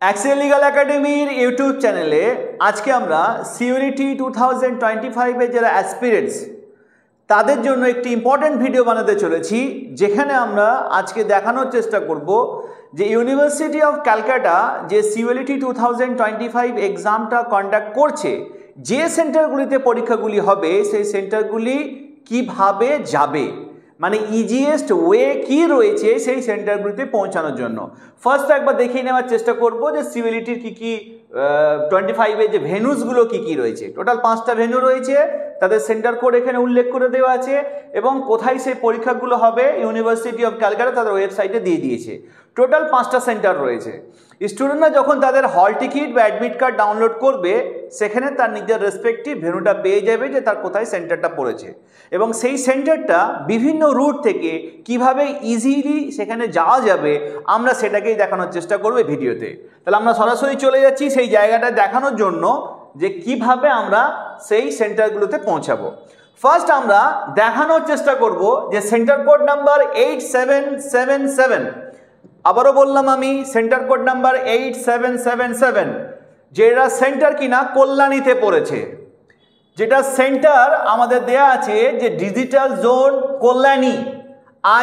Axial legal একাডেমির YouTube চ্যানেলে আজকে আমরা সিইউইটি 2025 এর যারা অ্যাসপিরেন্টস তাদের জন্য একটি ইম্পর্টেন্ট ভিডিও বানাতে চলেছি, যেখানে আমরা আজকে দেখানোর চেষ্টা করব যে ইউনিভার্সিটি অফ ক্যালকাটা যে সিইউইটি 2025 এক্সামটা কন্ডাক্ট করছে, যে সেন্টারগুলিতে পরীক্ষাগুলি হবে সেই সেন্টারগুলি কিভাবে যাবে, মানে ইজিয়েস্ট ওয়ে কি রয়েছে সেই সেন্টারগুলিতে পৌঁছানোর জন্য। ফার্স্ট একবার দেখিয়ে নেওয়ার চেষ্টা করব যে সিইউইটির কী 25-এ যে ভেন্যুসগুলো কী রয়েছে। টোটাল 5টা ভেন্যু রয়েছে, তাদের সেন্টার কোড এখানে উল্লেখ করে দেওয়া আছে এবং কোথায় সেই পরীক্ষাগুলো হবে ইউনিভার্সিটি অফ ক্যালকাটা তাদের ওয়েবসাইটে দিয়ে দিয়েছে। টোটাল 5টা সেন্টার রয়েছে। স্টুডেন্টরা যখন তাদের হল টিকিট বা অ্যাডমিট কার্ড ডাউনলোড করবে, সেখানে তার নিজের রেসপেক্টিভ ভেন্যুটা পেয়ে যাবে যে তার কোথায় সেন্টারটা পড়েছে এবং সেই সেন্টারটা বিভিন্ন রুট থেকে কিভাবে ইজিলি সেখানে যাওয়া যাবে আমরা সেটাকেই দেখানোর চেষ্টা করব এই ভিডিওতে। তাহলে আমরা সরাসরি চলে যাচ্ছি সেই জায়গাটা দেখানোর জন্য যে কিভাবে আমরা সেই সেন্টারগুলোতে পৌঁছাবো। ফার্স্ট আমরা দেখানোর চেষ্টা করব যে সেন্টার কোড নাম্বার 8777, আবারও বললাম আমি সেন্টার কোড নাম্বার 8777, যেটা সেন্টার কিনা কল্যাণীতে পড়েছে, যেটা সেন্টার আমাদের দেয়া আছে যে digital zone Kalyani,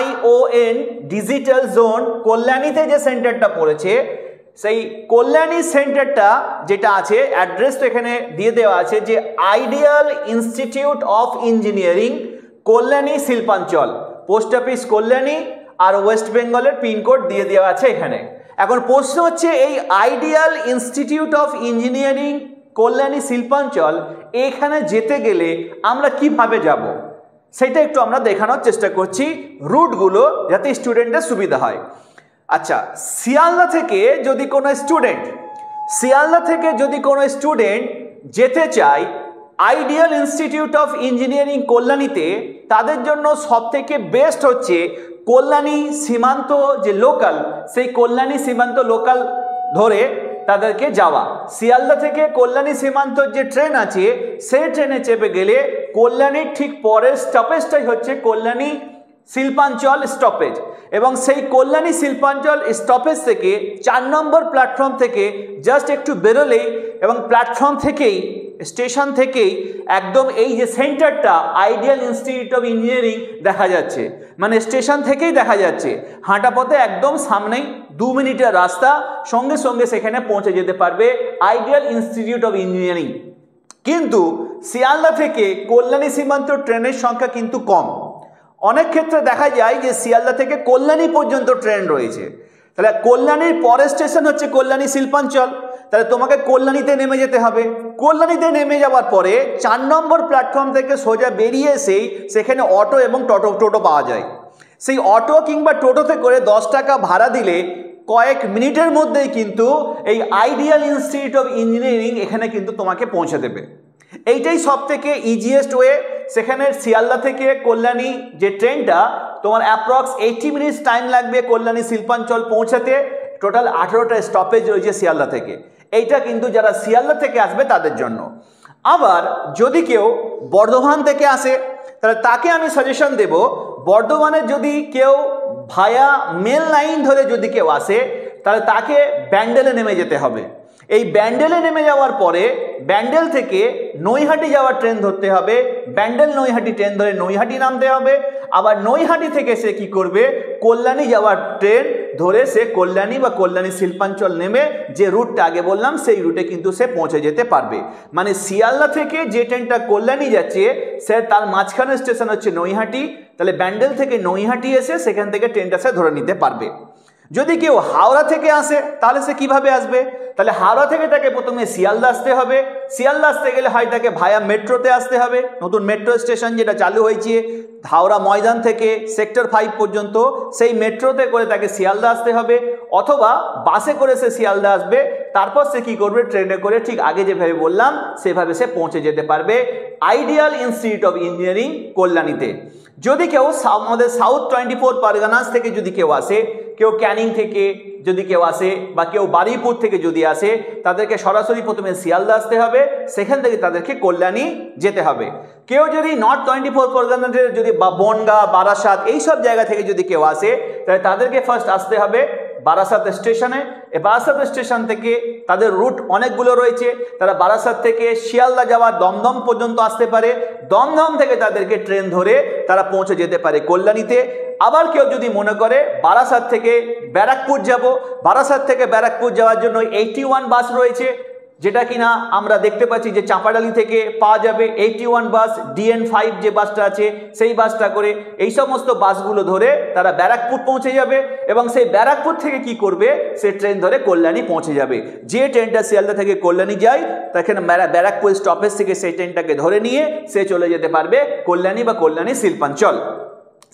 ION digital zone কল্যাণীতে যে সেন্টারটা পড়েছে, সেই কল্যাণী সেন্টারটা যেটা আছে অ্যাড্রেস তো এখানে দিয়ে দেওয়া আছে যে ideal institute of engineering Kalyani শিল্পাঞ্চল, পোস্ট অফিস কল্যাণী আর ওয়েস্ট বেঙ্গলের পিনকোড দিয়ে দেওয়া আছে এখানে। এখন প্রশ্ন হচ্ছে এই ideal institute of engineering Kalyani শিল্পাঞ্চল এখানে যেতে গেলে আমরা কিভাবে যাব সেটা একটু আমরা দেখানোর চেষ্টা করছি, রুটগুলো যাতে স্টুডেন্টের সুবিধা হয়। আচ্ছা, শিয়ালদা থেকে যদি কোনো স্টুডেন্ট যেতে চায় আইডিয়াল ইনস্টিটিউট অফ ইঞ্জিনিয়ারিং কল্যাণীতে, তাদের জন্য সবথেকে বেস্ট হচ্ছে কল্যাণী সীমান্ত যে লোকাল, সেই কল্যাণী সীমান্ত লোকাল ধরে তাদেরকে যাওয়া। শিয়ালদা থেকে কল্যাণী সীমান্তর যে ট্রেন আছে সেই ট্রেনে চেপে গেলে কল্যাণীর ঠিক পরের স্টপেজটাই হচ্ছে কল্যাণী শিল্পাঞ্চল স্টপেজ এবং সেই কল্যাণী শিল্পাঞ্চল স্টপেজ থেকে 4 নম্বর প্ল্যাটফর্ম থেকে জাস্ট একটু বেরোলেই এবং প্ল্যাটফর্ম থেকেই স্টেশন থেকেই একদম এই যে সেন্টারটা আইডিয়াল ইনস্টিটিউট অফ ইঞ্জিনিয়ারিং দেখা যাচ্ছে, মানে স্টেশন থেকেই দেখা যাচ্ছে, হাঁটা পথে একদম সামনেই 2 মিনিটের রাস্তা, সঙ্গে সঙ্গে সেখানে পৌঁছে যেতে পারবে আইডিয়াল ইনস্টিটিউট অফ ইঞ্জিনিয়ারিং। কিন্তু শিয়ালদা থেকে কল্যাণী সীমান্ত ট্রেনের সংখ্যা কিন্তু কম। অনেক ক্ষেত্রে দেখা যায় যে শিয়ালদা থেকে কল্যাণী পর্যন্ত ট্রেন রয়েছে, তাহলে কল্যাণীর পরের স্টেশন হচ্ছে কল্যাণী শিল্পাঞ্চল, তাহলে তোমাকে কল্যাণীতে নেমে যেতে হবে। কল্যাণীতে নেমে যাওয়ার পরে 4 নম্বর প্ল্যাটফর্ম থেকে সোজা বেরিয়ে এসেই সেখানে অটো এবং টোটো পাওয়া যায়। সেই অটো কিংবা টোটোতে করে 10 টাকা ভাড়া দিলে কয়েক মিনিটের মধ্যেই কিন্তু এই আইডিয়াল ইনস্টিটিউট অফ ইঞ্জিনিয়ারিং এখানে কিন্তু তোমাকে পৌঁছে দেবে। এইটাই সব থেকে ইজিয়েস্ট ওয়ে। সেখানে শিয়ালদা থেকে কল্যাণী যে ট্রেনটা তোমার অ্যাপ্রক্স 80 মিনিটস টাইম লাগবে কল্যাণী শিল্পাঞ্চল পৌঁছাতে। টোটাল 18টা স্টপেজ রয়েছে শিয়ালদা থেকে। এইটা কিন্তু যারা শিয়ালদা থেকে আসবে তাদের জন্য। আবার যদি কেউ বর্ধমান থেকে আসে তাহলে তাকে আমি সাজেশন দেব, বর্ধমানের যদি কেউ ভায়া মেল লাইন ধরে যদি কেউ আসে তাহলে তাকে ব্যান্ডেলে নেমে যেতে হবে। এই ব্যান্ডেলে নেমে যাওয়ার পরে ব্যান্ডেল থেকে নৈহাটি যাওয়ার ট্রেন ধরতে হবে, ব্যান্ডেল নৈহাটি ট্রেন ধরে নৈহাটি নামতে হবে। আবার নৈহাটি থেকে সে কি করবে, কল্যাণী যাওয়ার ট্রেন ধরে সে কল্যাণী বা কল্যাণী শিল্পাঞ্চল নেমে যে রুটটা আগে বললাম সেই রুটে কিন্তু সে পৌঁছে যেতে পারবে। মানে শিয়ালদা থেকে যে ট্রেনটা কল্যাণী যাচ্ছে সে তার মাঝখানে স্টেশন হচ্ছে নৈহাটি, তাহলে ব্যান্ডেল থেকে নৈহাটি এসে সেখান থেকে ট্রেনটা সে ধরে নিতে পারবে। যদি কেউ হাওড়া থেকে আসে তাহলে সে কিভাবে আসবে, তাহলে হাওড়া থেকে তাকে প্রথমে শিয়ালদা আসতে হবে। শিয়ালদা আসতে গেলে হয় তাকে ভায়া মেট্রোতে আসতে হবে, নতুন মেট্রো স্টেশন যেটা চালু হয়েছে হাওড়া ময়দান থেকে সেক্টর 5 পর্যন্ত, সেই মেট্রোতে করে তাকে শিয়ালদা আসতে হবে, অথবা বাসে করে সে শিয়ালদা আসবে। তারপর সে কি করবে, ট্রেনে করে ঠিক আগে যেভাবে বললাম সেভাবে সে পৌঁছে যেতে পারবে আইডিয়াল ইনস্টিটিউট অফ ইঞ্জিনিয়ারিং কল্যাণীতে। যদি কেউ আমাদের সাউথ 24 পরগনাস থেকে যদি কেউ আসে, কেউ ক্যানিং থেকে যদি কেউ আসে বা কেউ বারুইপুর থেকে যদি আসে, তাদেরকে সরাসরি প্রথমে শিয়ালদা আসতে হবে, সেখান থেকে তাদেরকে কল্যাণী যেতে হবে। কেউ যদি নর্থ 24 পরগনাসের যদি বা বনগাঁ বারাসাত এইসব জায়গা থেকে যদি কেউ আসে তাহলে তাদেরকে ফার্স্ট আসতে হবে বারাসাত স্টেশনে। বারাসাত স্টেশন থেকে তাদের রুট অনেকগুলো রয়েছে, তারা বারাসাত থেকে শিয়ালদা যাওয়ার দমদম পর্যন্ত আসতে পারে, দমদম থেকে তাদেরকে ট্রেন ধরে তারা পৌঁছে যেতে পারে কল্যাণীতে। আবার কেউ যদি মনে করে বারাসাত থেকে ব্যারাকপুর যাব, বারাসাত থেকে ব্যারাকপুর যাওয়ার জন্য 81 বাস রয়েছে, যেটা কিনা আমরা দেখতে পাচ্ছি যে চাঁপাডালি থেকে পাওয়া যাবে 81 বাস, DN5 যে বাসটা আছে সেই বাসটা করে এই সমস্ত বাসগুলো ধরে তারা ব্যারাকপুর পৌঁছে যাবে এবং সেই ব্যারাকপুর থেকে কি করবে, সে ট্রেন ধরে কল্যাণী পৌঁছে যাবে। যে ট্রেনটা শিয়ালদা থেকে কল্যাণী যায় সেখানে ব্যারাকপুর স্টপেজ থেকে সেই ট্রেনটাকে ধরে নিয়ে সে চলে যেতে পারবে কল্যাণী বা কল্যাণী শিল্পাঞ্চল।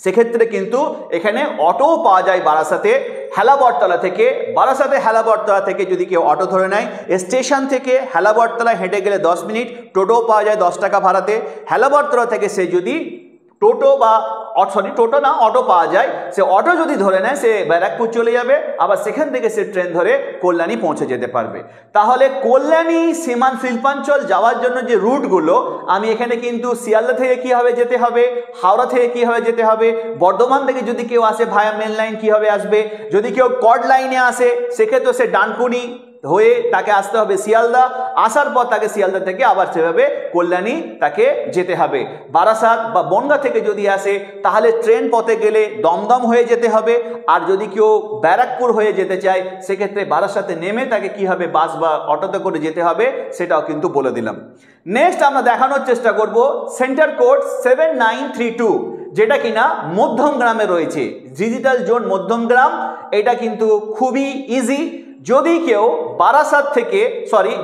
সেক্ষেত্রে কিন্তু এখানে অটোও পাওয়া যায় বারাসাতে হেলাবরতলা থেকে। বারাসাতে হেলাবরতলা থেকে যদি কেউ অটো ধরে নেয়, স্টেশন থেকে হেলাবরতলা হেঁটে গেলে 10 মিনিট, টোটোও পাওয়া যায় 10 টাকা ভাড়াতে। হেলাবরতলা থেকে সে যদি টোটো বা টোটো না অটো পাওয়া যায়, সে অটো যদি ধরে নেয় সে ব্যারাকপুর চলে যাবে, আবার সেখান থেকে সে ট্রেন ধরে কল্যাণী পৌঁছে যেতে পারবে। তাহলে কল্যাণী শিল্পাঞ্চল যাওয়ার জন্য যে রুটগুলো আমি এখানে কিন্তু শিয়ালদা থেকে কীভাবে যেতে হবে, হাওড়া থেকে কীভাবে যেতে হবে, বর্ধমান থেকে যদি কেউ আসে ভায়া মেন লাইন কীভাবে আসবে, যদি কেউ কর্ড লাইনে আসে সেক্ষেত্রে সে ডানকুনি হয়ে তাকে আসতে হবে শিয়ালদা, আসার পর তাকে শিয়ালদা থেকে আবার সেভাবে কল্যাণী তাকে যেতে হবে। বারাসাত বা বনগাঁ থেকে যদি আসে তাহলে ট্রেন পথে গেলে দমদম হয়ে যেতে হবে, আর যদি কেউ ব্যারাকপুর হয়ে যেতে চায় সেক্ষেত্রে বারাসাতে নেমে তাকে কীভাবে বাস বা অটোতে করে যেতে হবে সেটাও কিন্তু বলে দিলাম। নেক্সট আমরা দেখানোর চেষ্টা করব সেন্টার কোড 7932, যেটা কিনা মধ্যমগ্রামে রয়েছে, ডিজিটাল জোন মধ্যমগ্রাম। এটা কিন্তু খুবই ইজি। যদি কেউ বারাসাত থেকে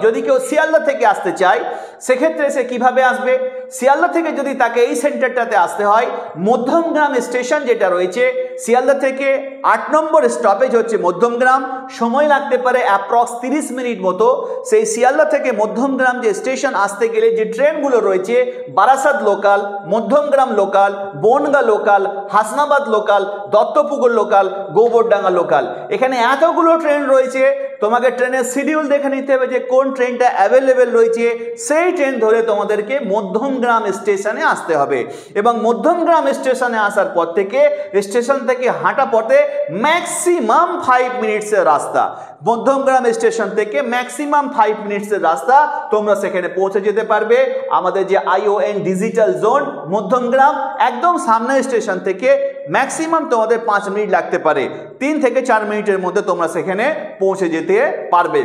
যদি কেউ শিয়ালদা থেকে আসতে চায় সেক্ষেত্রে সে কিভাবে আসবে, শিয়ালদা থেকে যদি তাকে এই সেন্টারটাতে আসতে হয়, মধ্যমগ্রাম স্টেশন যেটা রয়েছে শিয়ালদা থেকে 8 নম্বর স্টপেজ হচ্ছে মধ্যমগ্রাম, সময় লাগতে পারে অ্যাপ্রক্স 30 মিনিট মতো। সেই শিয়ালদা থেকে মধ্যমগ্রাম যে স্টেশন আসতে গেলে যে ট্রেনগুলো রয়েছে, Barasat local, Madhyamgram local, Bongaon local, Hasnabad local, Duttapukur local, Gobardanga local, এখানে এতগুলো ট্রেন রয়েছে। তোমাকে ট্রেনের শিডিউল দেখে নিতে হবে যে কোন ট্রেনটা অ্যাভেলেবেল রয়েছে, সেই ট্রেন ধরে তোমাদেরকে মধ্যমগ্রাম স্টেশনে আসতে হবে এবং মধ্যমগ্রাম স্টেশনে আসার পর থেকে স্টেশন থেকে হাঁটা পথে ম্যাক্সিমাম 5 মিনিটসের রাস্তা, মধ্যমগ্রাম স্টেশন থেকে ম্যাক্সিমাম 5 মিনিটসের রাস্তা, তোমরা সেখানে পৌঁছে যেতে পারবে। আমাদের যে ION ডিজিটাল জোন মধ্যমগ্রাম একদম সামনে স্টেশন থেকে ম্যাক্সিমাম তোমাদের 5 মিনিট লাগতে পারে, 3 থেকে 4 মিনিটের মধ্যে তোমরা সেখানে পৌঁছে যেতে পারবে।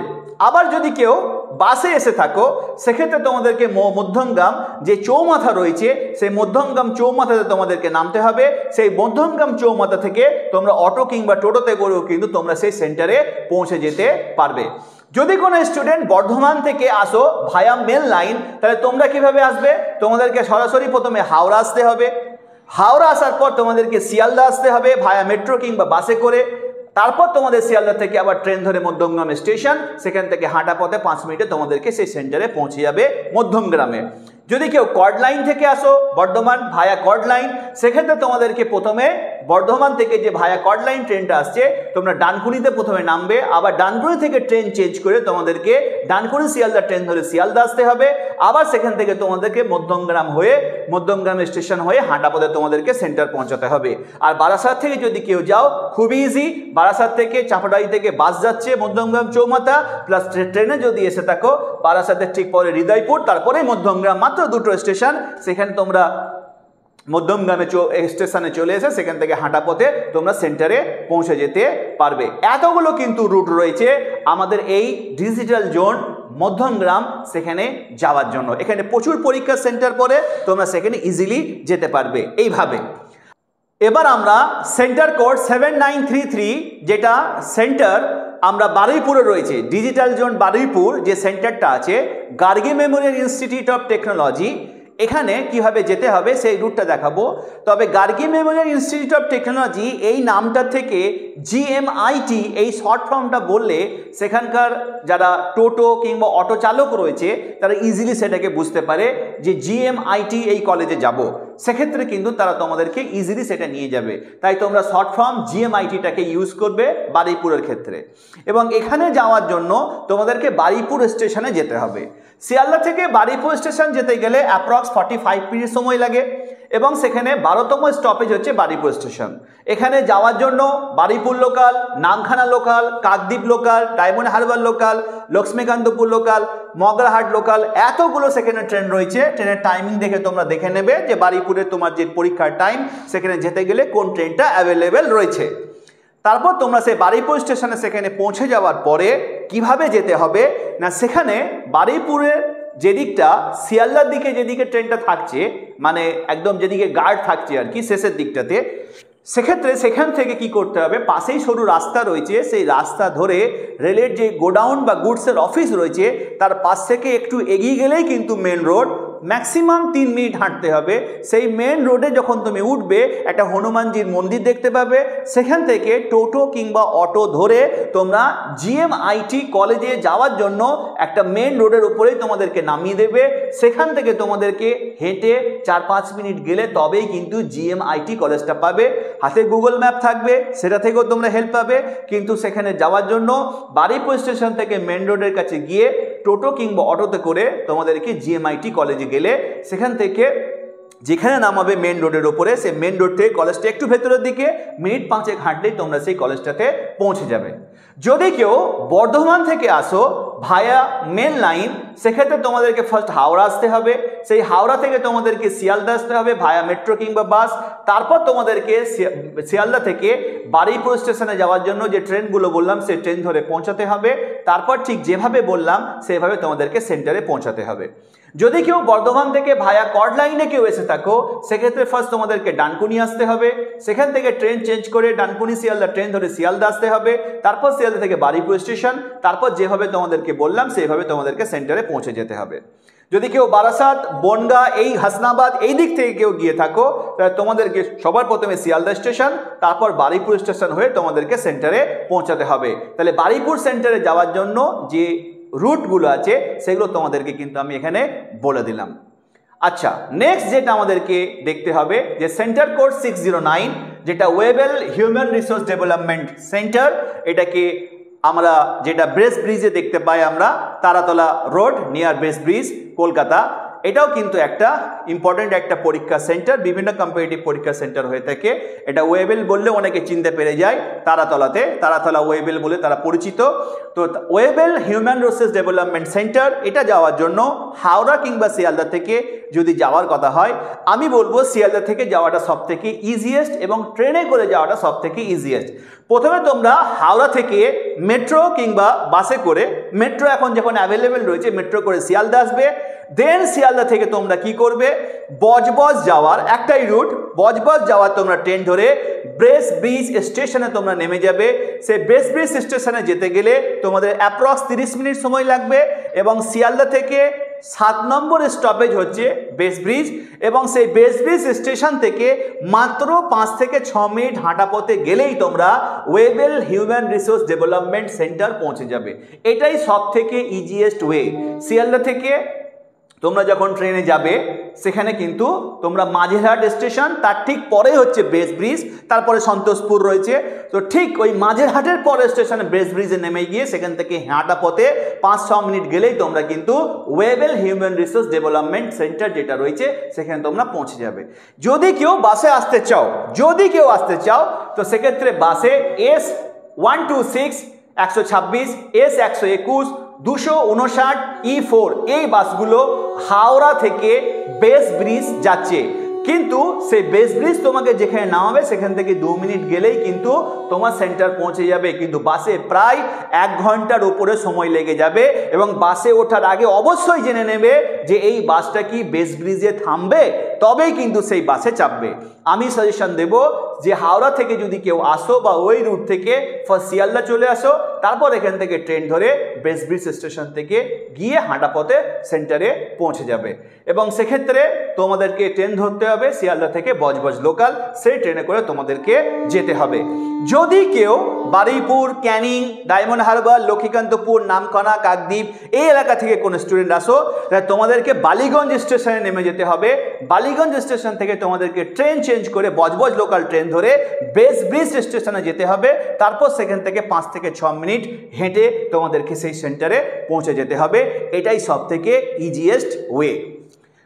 আবার যদি কেউ বাসে এসে থাকো সেক্ষেত্রে তোমাদেরকে মধ্যমগ্রাম যে চৌমাথা রয়েছে সেই মধ্যমগ্রাম চৌমাথাতে তোমাদেরকে নামতে হবে। সেই মধ্যমগ্রাম চৌমাথা থেকে তোমরা অটো কিংবা টোটোতে করেও কিন্তু তোমরা সেই সেন্টারে পৌঁছে যেতে পারবে। যদি কোনো স্টুডেন্ট বর্ধমান থেকে আসো ভায়া মেল লাইন, তাহলে তোমরা কিভাবে আসবে, তোমাদেরকে সরাসরি প্রথমে হাওড়া আসতে হবে, হাওড়া আসার পর তোমাদেরকে শিয়ালদা আসতে হবে ভায়া মেট্রো কিংবা বাসে করে, তারপর তোমাদের শিয়ালদা থেকে আবার ট্রেন ধরে মধ্যমগ্রাম স্টেশন, সেখান থেকে হাঁটা পথে 5 মিনিটে তোমাদেরকে সেই সেন্টারে পৌঁছে যাবে মধ্যমগ্রামে। যদি কেউ কর্ড লাইন থেকে আসো বর্ধমান ভায়া কর্ড লাইন, সেক্ষেত্রে তোমাদেরকে প্রথমে বর্ধমান থেকে যে ভায়া কর্ড লাইন ট্রেনটা আসছে তোমরা ডানকুনিতে প্রথমে নামবে, আবার ডানকুনি থেকে ট্রেন চেঞ্জ করে তোমাদেরকে ডানকুনি শিয়ালদা ট্রেন ধরে শিয়ালদা আসতে হবে, আবার সেখান থেকে তোমাদেরকে মধ্যমগ্রাম স্টেশন হয়ে হাঁটা পথে তোমাদেরকে সেন্টার পৌঁছাতে হবে। আর বারাসাত থেকে যদি কেউ যাও খুবই ইজি, বারাসাত থেকে চাঁপাডালি থেকে বাস যাচ্ছে মধ্যমগ্রাম চৌমাথা, প্লাস ট্রেনে যদি এসে থাকো বারাসাতের ঠিক পরে হৃদয়পুর, তারপরে মধ্যমগ্রাম, মাত্র 2টো স্টেশন, সেখানে তোমরা মধ্যমগ্রামে স্টেশনে চলে এসে সেখান থেকে হাঁটা পথে তোমরা সেন্টারে পৌঁছে যেতে পারবে। এতগুলো কিন্তু রুট রয়েছে আমাদের এই ডিজিটাল জোন মধ্যমগ্রাম সেখানে যাওয়ার জন্য। এখানে প্রচুর পরীক্ষা সেন্টার পড়ে, তোমরা সেখানে ইজিলি যেতে পারবে এইভাবে। এবার আমরা সেন্টার কোড 7933, যেটা সেন্টার আমরা বারুইপুরে রয়েছে, ডিজিটাল জোন বারুইপুর যে সেন্টারটা আছে Gargi Memorial institute of technology, এখানে কিভাবে যেতে হবে সেই রুটটা দেখাবো। তবে Gargi Memorial institute of technology এই নামটা থেকে GMIT এই শর্ট ফর্মটা বললে সেখানকার যারা টোটো কিংবা অটো চালক রয়েছে তারা ইজিলি সেটাকে বুঝতে পারে যে GMIT এই কলেজে যাব, সেক্ষেত্রে কিন্তু তারা তোমাদেরকে ইজিলি সেটা নিয়ে যাবে। তাই তোমরা শর্ট ফর্ম GMITটাকে ইউজ করবে বারুইপুরের ক্ষেত্রে। এবং এখানে যাওয়ার জন্য তোমাদেরকে বারুইপুর স্টেশনে যেতে হবে। শিয়ালদা থেকে বারুইপুর স্টেশন যেতে গেলে অ্যাপ্রক্স 45 মিনিট সময় লাগে। এবং সেখানে 12তম স্টপেজ হচ্ছে বারুইপুর স্টেশন। এখানে যাওয়ার জন্য Baruipur local, Namkhana local, Kakdwip local, diamond Harbour local, Lakshmikantapur local, Magrahat local, এতগুলো সেখানে ট্রেন রয়েছে। ট্রেনের টাইমিং দেখে তোমরা দেখে নেবে যে বারুইপুরে তোমার যে পরীক্ষার টাইম সেখানে যেতে গেলে কোন ট্রেনটা অ্যাভেলেবেল রয়েছে। তারপর তোমরা সেই বারুইপুর স্টেশনে সেখানে পৌঁছে যাওয়ার পরে কিভাবে যেতে হবে না, সেখানে বারুইপুরের যেদিকটা শিয়ালদার দিকে যেদিকে ট্রেনটা থাকছে, মানে একদম যেদিকে গার্ড থাকছে আর কি শেষের দিকটাতে, সেক্ষেত্রে সেখান থেকে কি করতে হবে, পাশেই সরু রাস্তা রয়েছে, সেই রাস্তা ধরে রেলের যে গোডাউন বা গুডসের অফিস রয়েছে তার পাশ থেকে একটু এগিয়ে গেলেই কিন্তু মেন রোড, ম্যাক্সিমাম 3 মিনিট হাঁটতে হবে। সেই মেন রোডে যখন তুমি উঠবে একটা হনুমানজির মন্দির দেখতে পাবে, সেখান থেকে টোটো কিংবা অটো ধরে তোমরা জিএমআইটি কলেজে যাওয়ার জন্য একটা মেন রোডের উপরেই তোমাদেরকে নামিয়ে দেবে। সেখান থেকে তোমাদেরকে হেঁটে 4-5 মিনিট গেলে তবেই কিন্তু জিএমআইটি কলেজটা পাবে। হাতে গুগল ম্যাপ থাকবে, সেটা থেকেও তোমরা হেল্প পাবে। কিন্তু সেখানে যাওয়ার জন্য বারুইপুর স্টেশন থেকে মেন রোডের কাছে গিয়ে টোটো কিংবা অটোতে করে তোমাদেরকে জিএমআইটি কলেজে গেলে সেখান থেকে যেখানে নামাবে মেন রোডের ওপরে, সেই মেন রোড থেকে কলেজটা একটু ভেতরের দিকে, মিনিট 5 হাঁটলেই তোমরা সেই কলেজটাতে পৌঁছে যাবে। যদি কেউ বর্ধমান থেকে আসো ভায়া মেন লাইন, সেক্ষেত্রে তোমাদেরকে ফার্স্ট হাওড়া আসতে হবে। সেই হাওড়া থেকে তোমাদেরকে শিয়ালদা আসতে হবে ভায়া মেট্রো কিংবা বাস। তারপর তোমাদেরকে শিয়ালদা থেকে বারুইপুর স্টেশনে যাওয়ার জন্য যে ট্রেনগুলো বললাম সেই ট্রেন ধরে পৌঁছাতে হবে। তারপর ঠিক যেভাবে বললাম সেভাবে তোমাদেরকে সেন্টারে পৌঁছাতে হবে। যদি কেউ বর্ধমান থেকে ভায়া কর্ড লাইনে কেউ এসে থাকো, সেক্ষেত্রে ফার্স্ট তোমাদেরকে ডানকুনি আসতে হবে। সেখান থেকে ট্রেন চেঞ্জ করে ডানকুনি শিয়ালদা ট্রেন ধরে শিয়ালদা আসতে হবে। তারপর শিয়ালদা থেকে বারুইপুর স্টেশন, তারপর যেভাবে তোমাদেরকে বললাম সেইভাবে তোমাদেরকে সেন্টারে পৌঁছে যেতে হবে। যদি কেউ বারাসাত, বনগাঁ, এই হাসনাবাদ এই দিক থেকে কেউ গিয়ে থাকো, তাহলে তোমাদেরকে সবার প্রথমে শিয়ালদা স্টেশন, তারপর বারুইপুর স্টেশন হয়ে তোমাদেরকে সেন্টারে পৌঁছাতে হবে। তাহলে বারুইপুর সেন্টারে যাওয়ার জন্য যে রুটগুলো আছে সেগুলো তোমাদেরকে কিন্তু আমি এখানে বলে দিলাম। আচ্ছা, নেক্সট যেটা আমাদেরকে দেখতে হবে যে সেন্টার কোড 609, যেটা Webel human resource development centre. এটাকে আমরা যেটা ব্রেস ব্রিজে দেখতে পাই আমরা, Taratala road near Brace bridge, Kolkata. এটাও কিন্তু একটা ইম্পর্টেন্ট একটা পরীক্ষা সেন্টার, বিভিন্ন কম্পিটিটিভ পরীক্ষা সেন্টার হয়ে থাকে। এটা ওয়েবেল বললে অনেকে চিনতে পেরে যায়, তারাতলাতে, তারাতলা ওয়েবেল বলে তারা পরিচিত। তো Wavell human resource development centre, এটা যাওয়ার জন্য হাওড়া কিংবা শিয়ালদা থেকে যদি যাওয়ার কথা হয়, আমি বলবো শিয়ালদা থেকে যাওয়াটা সব থেকে ইজিয়েস্ট এবং ট্রেনে করে যাওয়াটা সব থেকে ইজিয়েস্ট। প্রথমে তোমরা হাওড়া থেকে মেট্রো কিংবা বাসে করে, মেট্রো এখন যখন অ্যাভেলেবেল রয়েছে মেট্রো করে শিয়ালদা আসবে। দেন শিয়ালদা থেকে তোমরা কি করবে, বজবজ যাওয়ার একটাই রুট, বজবজ যাওয়ার তোমরা ট্রেন ধরে ব্রেস ব্রিজ স্টেশনে তোমরা নেমে যাবে। সেই ব্রেস ব্রিজ স্টেশনে যেতে গেলে তোমাদের অ্যাপ্রক্স 30 মিনিট সময় লাগবে এবং শিয়ালদা থেকে 7 নম্বর স্টপেজ হচ্ছে ব্রেস ব্রিজ এবং সেই ব্রেস ব্রিজ স্টেশন থেকে মাত্র 5 থেকে 6 মিনিট হাঁটা পথে গেলেই তোমরা Wavell human resource development centre পৌঁছে যাবে। এটাই সব থেকে ইজিয়েস্ট ওয়ে। শিয়ালদা থেকে তোমরা যখন ট্রেনে যাবে সেখানে কিন্তু তোমরা মাঝেরহাট স্টেশন, তার ঠিক পরে হচ্ছে ব্রেস ব্রিজ, তারপরে সন্তোষপুর রয়েছে। তো ঠিক ওই মাঝেরহাটের পরের স্টেশনে ব্রেস ব্রিজে নেমে গিয়ে সেখান থেকে হাঁটা পথে 5-6 মিনিট গেলেই তোমরা কিন্তু Wavell human resource development centre যেটা রয়েছে সেখানে তোমরা পৌঁছে যাবে। যদি কেউ বাসে আসতে চাও তো সেক্ষেত্রে বাসে S126, 126, S121, 259, E4 এই বাসগুলো হাওড়া থেকে ব্রেস ব্রিজ যাচ্ছে। কিন্তু সেই ব্রেস ব্রিজ তোমাকে যেখানে নামাবে সেখান থেকে 2 মিনিট গেলেই কিন্তু তোমার সেন্টার পৌঁছে যাবে। কিন্তু বাসে প্রায় 1 ঘন্টার উপরে সময় লেগে যাবে এবং বাসে ওঠার আগে অবশ্যই জেনে নেবে যে এই বাসটা কি ব্রেস ব্রিজে থামবে, তবেই কিন্তু সেই বাসে চাপবে। আমি সাজেশন দেব যে হাওড়া থেকে যদি কেউ আসো বা ওই রুট থেকে ফার্স্ট শিয়ালদা চলে আসো, তারপর এখান থেকে ট্রেন ধরে ব্রেস ব্রিজ স্টেশন থেকে গিয়ে হাঁটা পথে সেন্টারে পৌঁছে যাবে। এবং সেক্ষেত্রে তোমাদেরকে ট্রেন ধরতে হবে শিয়ালদা থেকে বজবজ লোকাল, সেই ট্রেনে করে তোমাদেরকে যেতে হবে। যদি কেউ বারুইপুর, ক্যানিং, ডায়মন্ড হারবার, লক্ষ্মীকান্তপুর, নামখানা, কাকদ্বীপ এই এলাকা থেকে কোনো স্টুডেন্ট আসো, তাহলে তোমাদেরকে বালিগঞ্জ স্টেশনে নেমে যেতে হবে। বালিগঞ্জ স্টেশন থেকে তোমাদেরকে ট্রেন চেঞ্জ করে বজবজ লোকাল ট্রেন ধরে ব্রেস ব্রিজ স্টেশনে যেতে হবে। তারপর সেখান থেকে 5 থেকে 6 মিনিট হেঁটে তোমাদেরকে সেই সেন্টারে পৌঁছে যেতে হবে। এটাই সব থেকে ইজিয়েস্ট ওয়ে।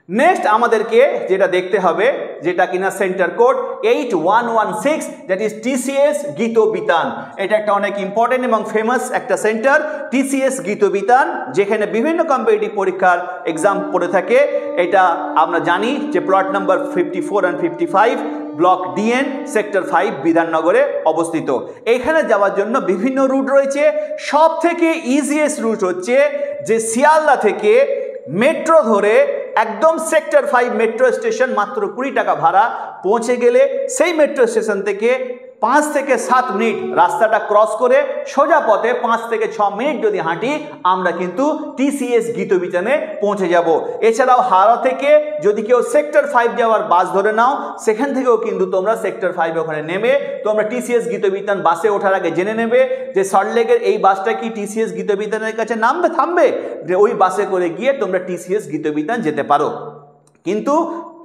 নেক্সট আমাদেরকে যেটা দেখতে হবে যেটা কিনা centre code 8116, that is TCS Gitabitan. এটা একটা অনেক ইম্পর্টেন্ট এবং ফেমাস একটা সেন্টার, টিসিএস গীতবিতান, যেখানে বিভিন্ন কম্পিটিটিভ পরীক্ষার এক্সাম পড়ে থাকে। এটা আমরা জানি যে plot number 54 and 55, block DN, sector 5, বিধাননগরে অবস্থিত। এখানে যাওয়ার জন্য বিভিন্ন রুট রয়েছে। সব থেকে ইজিয়েস্ট রুট হচ্ছে যে শিয়ালদা থেকে মেট্রো ধরে একদম সেক্টর 5 মেট্রো স্টেশন, মাত্র 20 টাকা ভাড়া, পৌঁছে গেলে সেই মেট্রো স্টেশন থেকে 5 থেকে 7 মিনিট রাস্তাটা ক্রস করে সোজা পথে 5 থেকে 6 মিনিট যদি হাঁটি আমরা কিন্তু টিসিএস গীতবিতানে পৌঁছে যাব। এছাড়াও হাওড়া থেকে যদি কেউ সেক্টর 5 যাওয়ার বাস ধরে নাও, সেখান থেকেও কিন্তু তোমরা সেক্টর 5 ওখানে নেমে তোমরা টিসিএস গীতবিতান বাসে ওঠার আগে জেনে নেবে যে সল্টলেকের এই বাসটা কি টিসিএস গীতবিতানের কাছে থামবে, যে ওই বাসে করে গিয়ে তোমরা টিসিএস গীতবিতান যেতে পারো। কিন্তু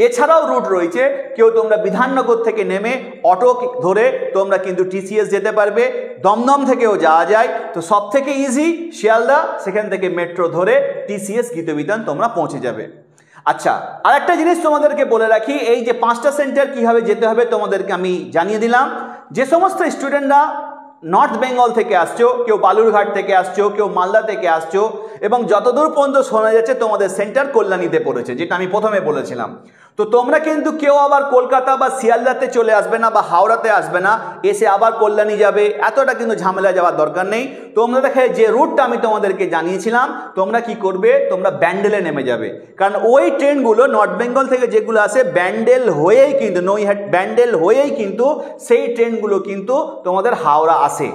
এছাড়াও রুট রয়েছে, কেউ তোমরা বিধাননগর থেকে নেমে অটো ধরে তোমরা কিন্তু টিসিএস যেতে পারবে। দমদম থেকেও যাওয়া যায়, তো সব থেকে ইজি শিয়ালদা, সেখান থেকে মেট্রো ধরে টিসিএস গীতবিতান তোমরা পৌঁছে যাবে। আচ্ছা, আরেকটা জিনিস তোমাদেরকে বলে রাখি, এই যে 5টা সেন্টার কিভাবে যেতে হবে তোমাদেরকে আমি জানিয়ে দিলাম। যে সমস্ত স্টুডেন্টরা নর্থ বেঙ্গল থেকে আসছো, কেউ বালুরঘাট থেকে আসছো, কেউ মালদা থেকে আসছো, এবং যতদূর পর্যন্ত শোনা যাচ্ছে তোমাদের সেন্টার কল্যাণীতে পড়েছে, যেটা আমি প্রথমে বলেছিলাম, তো তোমরা কিন্তু কেউ আবার কলকাতা বা শিয়ালদাতে চলে আসবে না বা হাওড়াতে আসবে না, এসে আবার কল্যাণী যাবে, এতটা কিন্তু ঝামেলা যাওয়ার দরকার নেই। তোমরা দেখে যে রুটটা আমি তোমাদেরকে জানিয়েছিলাম, তোমরা কি করবে, তোমরা ব্যান্ডেলে নেমে যাবে। কারণ ওই ট্রেনগুলো নর্থ বেঙ্গল থেকে যেগুলো আসে ব্যান্ডেল হয়েই কিন্তু ব্যান্ডেল হয়েই কিন্তু সেই ট্রেনগুলো কিন্তু তোমাদের হাওড়া আসে।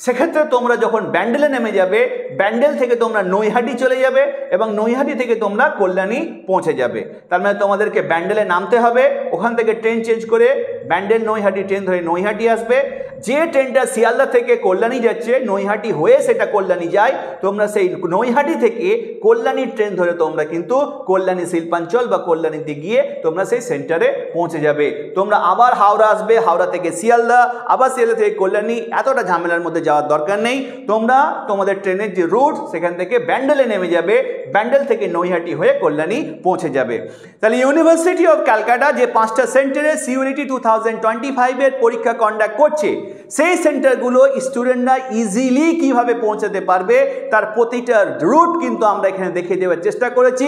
সেক্ষেত্রে তোমরা যখন ব্যান্ডেলে নেমে যাবে, ব্যান্ডেল থেকে তোমরা নৈহাটি চলে যাবে এবং নৈহাটি থেকে তোমরা কল্যাণী পৌঁছে যাবে। তার মানে তোমাদেরকে ব্যান্ডেলে নামতে হবে, ওখান থেকে ট্রেন চেঞ্জ করে ব্যান্ডেল নৈহাটি ট্রেন ধরে নৈহাটি আসবে। যে ট্রেনটা শিয়ালদা থেকে কল্যাণী যাচ্ছে, নৈহাটি হয়ে সেটা কল্যাণী যায়, তোমরা সেই নৈহাটি থেকে কল্যাণীর ট্রেন ধরে তোমরা কিন্তু কল্যাণী শিল্পাঞ্চল বা কল্যাণীতে গিয়ে তোমরা সেই সেন্টারে পৌঁছে যাবে। তোমরা আবার হাওড়া আসবে, হাওড়া থেকে শিয়ালদা, আবার শিয়ালদা থেকে কল্যাণী, এতটা ঝামেলার মধ্যে যাওয়ার দরকার নেই। তোমরা তোমাদের ট্রেনের যে রুট সেখান থেকে ব্যান্ডেলে নেমে যাবে, ব্যান্ডেল থেকে নৈহাটি হয়ে কল্যাণী পৌঁছে যাবে। তাহলে ইউনিভার্সিটি অফ ক্যালকাটা যে 5টা সেন্টারে সিইউইটি 2025 এর পরীক্ষা কন্ডাক্ট করছে, সেই সেন্টারগুলো স্টুডেন্টরা ইজিলি কিভাবে পৌঁছাতে পারবে তার প্রতিটা রুট কিন্তু আমরা এখানে দেখিয়ে দেওয়ার চেষ্টা করেছি।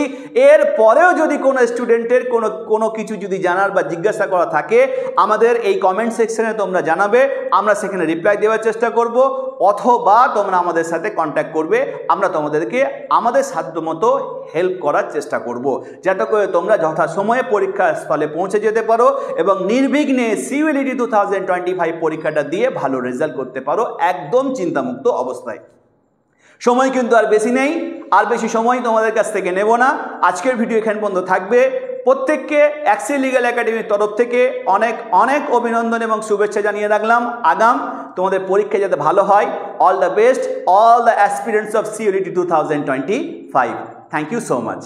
এর পরেও যদি কোনো স্টুডেন্টের কোনো কিছু যদি জানার বা জিজ্ঞাসা করা থাকে, আমাদের এই কমেন্ট সেকশনে তোমরা জানাবে, আমরা সেখানে রিপ্লাই দেওয়ার চেষ্টা করব, অথবা তোমরা আমাদের সাথে কন্ট্যাক্ট করবে, আমরা তোমাদেরকে আমাদের সাধ্যমতো হেল্প করার চেষ্টা করব, যাতে করে তোমরা যথাসময়ে পরীক্ষার স্থলে পৌঁছে যেতে পারো এবং নির্বিঘ্নে সিইউইটি 2025 পরীক্ষাটা দিয়ে ভালো রেজাল্ট করতে পারো একদম চিন্তামুক্ত অবস্থায়। সময় কিন্তু আর বেশি নেই, আর বেশি সময় তোমাদের কাছ থেকে নেব না। আজকের ভিডিও এখান পর্যন্ত থাকবে। প্রত্যেককে অ্যাক্সিস লিগ্যাল একাডেমির তরফ থেকে অনেক অনেক অভিনন্দন এবং শুভেচ্ছা জানিয়ে রাখলাম। আগাম তোমাদের পরীক্ষা যাতে ভালো হয়। All the best, all the aspirants of CUET 2025। Thank you so much.